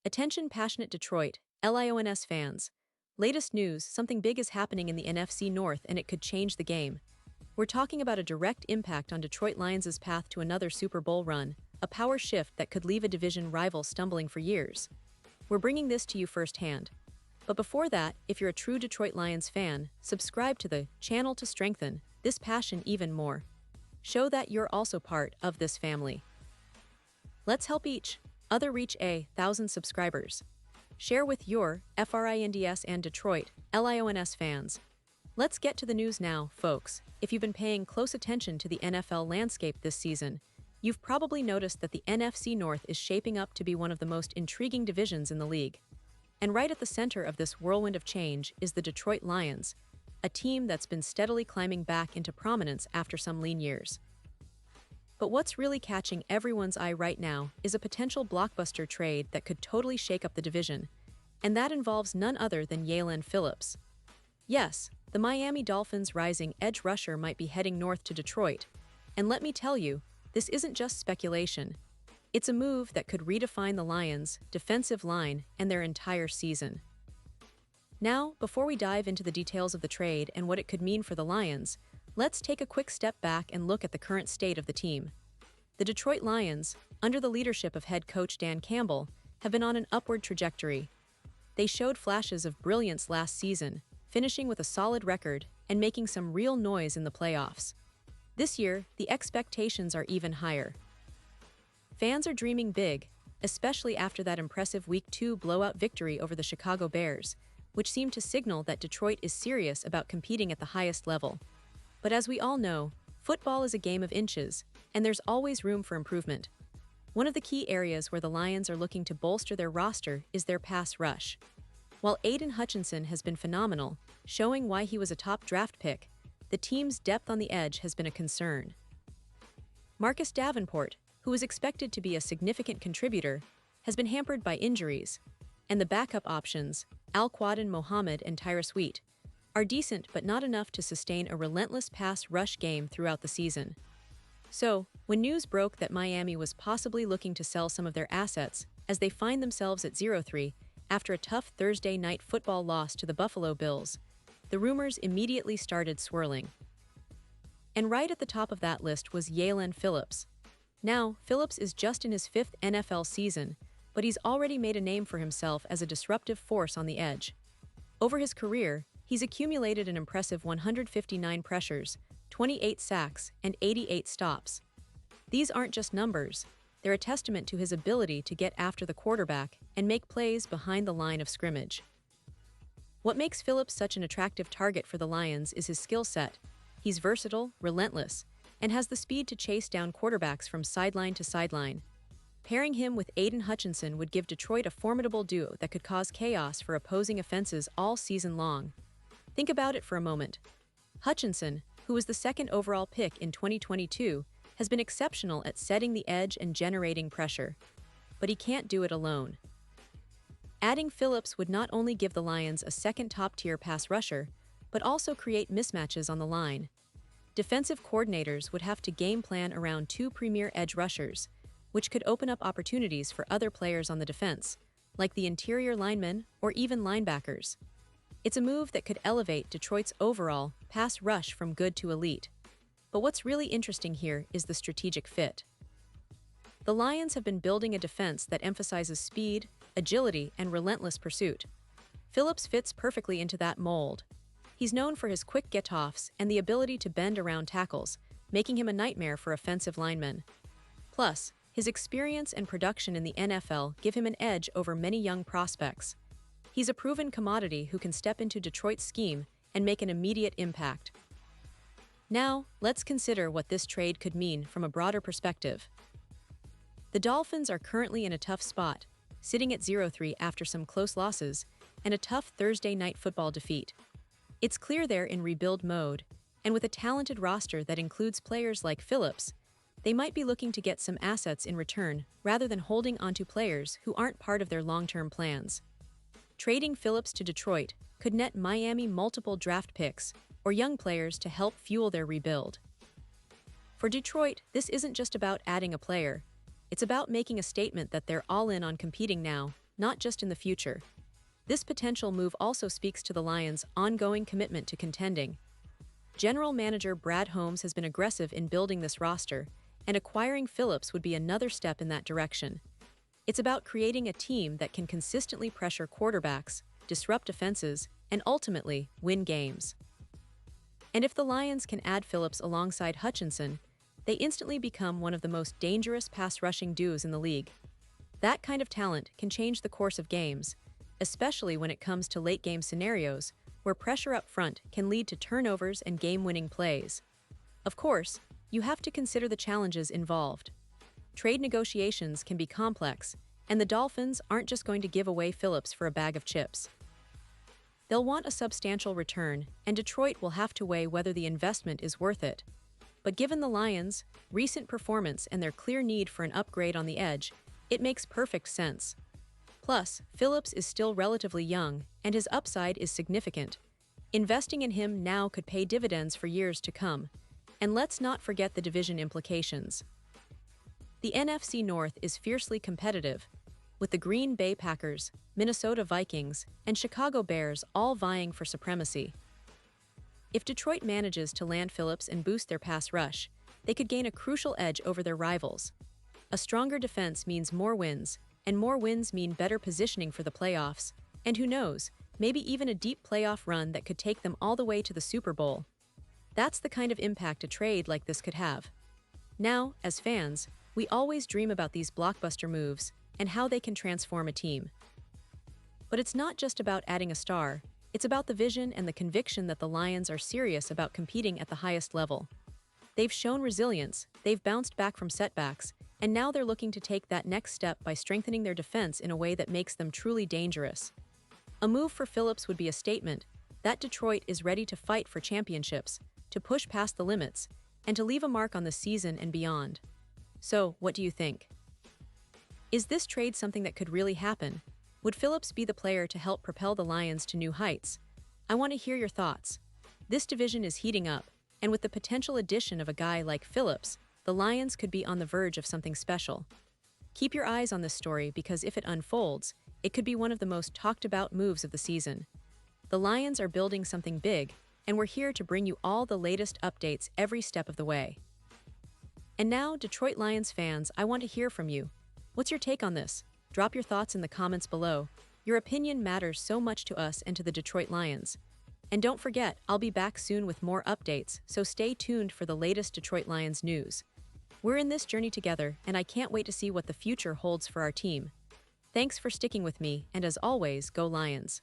Attention passionate Detroit, Lions fans. Latest news, something big is happening in the NFC North and it could change the game. We're talking about a direct impact on Detroit Lions' path to another Super Bowl run, a power shift that could leave a division rival stumbling for years. We're bringing this to you firsthand. But before that, if you're a true Detroit Lions fan, subscribe to the channel to strengthen this passion even more. Show that you're also part of this family. Let's help each other reach 1,000 subscribers. Share with your FRINDS and Detroit Lions fans. Let's get to the news now, folks. If you've been paying close attention to the NFL landscape this season, you've probably noticed that the NFC North is shaping up to be one of the most intriguing divisions in the league. And right at the center of this whirlwind of change is the Detroit Lions, a team that's been steadily climbing back into prominence after some lean years. But what's really catching everyone's eye right now is a potential blockbuster trade that could totally shake up the division, and that involves none other than Jelan Phillips. Yes, the Miami Dolphins' rising edge rusher might be heading north to Detroit, and let me tell you, this isn't just speculation. It's a move that could redefine the Lions' defensive line and their entire season. Now, before we dive into the details of the trade and what it could mean for the Lions, let's take a quick step back and look at the current state of the team. The Detroit Lions, under the leadership of head coach Dan Campbell, have been on an upward trajectory. They showed flashes of brilliance last season, finishing with a solid record and making some real noise in the playoffs. This year, the expectations are even higher. Fans are dreaming big, especially after that impressive Week 2 blowout victory over the Chicago Bears, which seemed to signal that Detroit is serious about competing at the highest level. But as we all know, football is a game of inches, and there's always room for improvement. One of the key areas where the Lions are looking to bolster their roster is their pass rush. While Aiden Hutchinson has been phenomenal, showing why he was a top draft pick, the team's depth on the edge has been a concern. Marcus Davenport, who is expected to be a significant contributor, has been hampered by injuries, and the backup options, Al-Quadin Mohammed and Tyrus Wheat, are decent but not enough to sustain a relentless pass rush game throughout the season. So, when news broke that Miami was possibly looking to sell some of their assets as they find themselves at 0-3 after a tough Thursday night football loss to the Buffalo Bills, the rumors immediately started swirling. And right at the top of that list was Jelan Phillips. Now, Phillips is just in his 5th NFL season, but he's already made a name for himself as a disruptive force on the edge. Over his career, he's accumulated an impressive 159 pressures, 28 sacks, and 88 stops. These aren't just numbers, they're a testament to his ability to get after the quarterback and make plays behind the line of scrimmage. What makes Phillips such an attractive target for the Lions is his skill set. He's versatile, relentless, and has the speed to chase down quarterbacks from sideline to sideline. Pairing him with Aiden Hutchinson would give Detroit a formidable duo that could cause chaos for opposing offenses all season long. Think about it for a moment. Hutchinson, who was the 2nd overall pick in 2022, has been exceptional at setting the edge and generating pressure. But he can't do it alone. Adding Phillips would not only give the Lions a second top-tier pass rusher, but also create mismatches on the line. Defensive coordinators would have to game plan around 2 premier edge rushers, which could open up opportunities for other players on the defense, like the interior linemen or even linebackers. It's a move that could elevate Detroit's overall pass rush from good to elite. But what's really interesting here is the strategic fit. The Lions have been building a defense that emphasizes speed, agility, and relentless pursuit. Phillips fits perfectly into that mold. He's known for his quick get-offs and the ability to bend around tackles, making him a nightmare for offensive linemen. Plus, his experience and production in the NFL give him an edge over many young prospects. He's a proven commodity who can step into Detroit's scheme and make an immediate impact. Now, let's consider what this trade could mean from a broader perspective. The Dolphins are currently in a tough spot, sitting at 0-3 after some close losses and a tough Thursday night football defeat. It's clear they're in rebuild mode, and with a talented roster that includes players like Phillips, they might be looking to get some assets in return rather than holding onto players who aren't part of their long-term plans. Trading Phillips to Detroit could net Miami multiple draft picks or young players to help fuel their rebuild. For Detroit, this isn't just about adding a player. It's about making a statement that they're all in on competing now, not just in the future. This potential move also speaks to the Lions' ongoing commitment to contending. General Manager Brad Holmes has been aggressive in building this roster, and acquiring Phillips would be another step in that direction. It's about creating a team that can consistently pressure quarterbacks, disrupt defenses, and ultimately win games. And if the Lions can add Phillips alongside Hutchinson, they instantly become one of the most dangerous pass-rushing duos in the league. That kind of talent can change the course of games, especially when it comes to late-game scenarios where pressure up front can lead to turnovers and game-winning plays. Of course, you have to consider the challenges involved. Trade negotiations can be complex, and the Dolphins aren't just going to give away Phillips for a bag of chips. They'll want a substantial return, and Detroit will have to weigh whether the investment is worth it. But given the Lions' recent performance and their clear need for an upgrade on the edge, it makes perfect sense. Plus, Phillips is still relatively young, and his upside is significant. Investing in him now could pay dividends for years to come. And let's not forget the division implications. The NFC North is fiercely competitive, with the Green Bay Packers, Minnesota Vikings, and Chicago Bears all vying for supremacy. If Detroit manages to land Phillips and boost their pass rush, they could gain a crucial edge over their rivals. A stronger defense means more wins, and more wins mean better positioning for the playoffs, and who knows, maybe even a deep playoff run that could take them all the way to the Super Bowl. That's the kind of impact a trade like this could have. Now, as fans, we always dream about these blockbuster moves and how they can transform a team. But it's not just about adding a star, it's about the vision and the conviction that the Lions are serious about competing at the highest level. They've shown resilience, they've bounced back from setbacks, and now they're looking to take that next step by strengthening their defense in a way that makes them truly dangerous. A move for Phillips would be a statement that Detroit is ready to fight for championships, to push past the limits, and to leave a mark on the season and beyond. So, what do you think? Is this trade something that could really happen? Would Phillips be the player to help propel the Lions to new heights? I want to hear your thoughts. This division is heating up, and with the potential addition of a guy like Phillips, the Lions could be on the verge of something special. Keep your eyes on this story because if it unfolds, it could be one of the most talked about moves of the season. The Lions are building something big, and we're here to bring you all the latest updates every step of the way. And now, Detroit Lions fans, I want to hear from you. What's your take on this? Drop your thoughts in the comments below. Your opinion matters so much to us and to the Detroit Lions. And don't forget, I'll be back soon with more updates, so stay tuned for the latest Detroit Lions news. We're in this journey together, and I can't wait to see what the future holds for our team. Thanks for sticking with me, and as always, go Lions.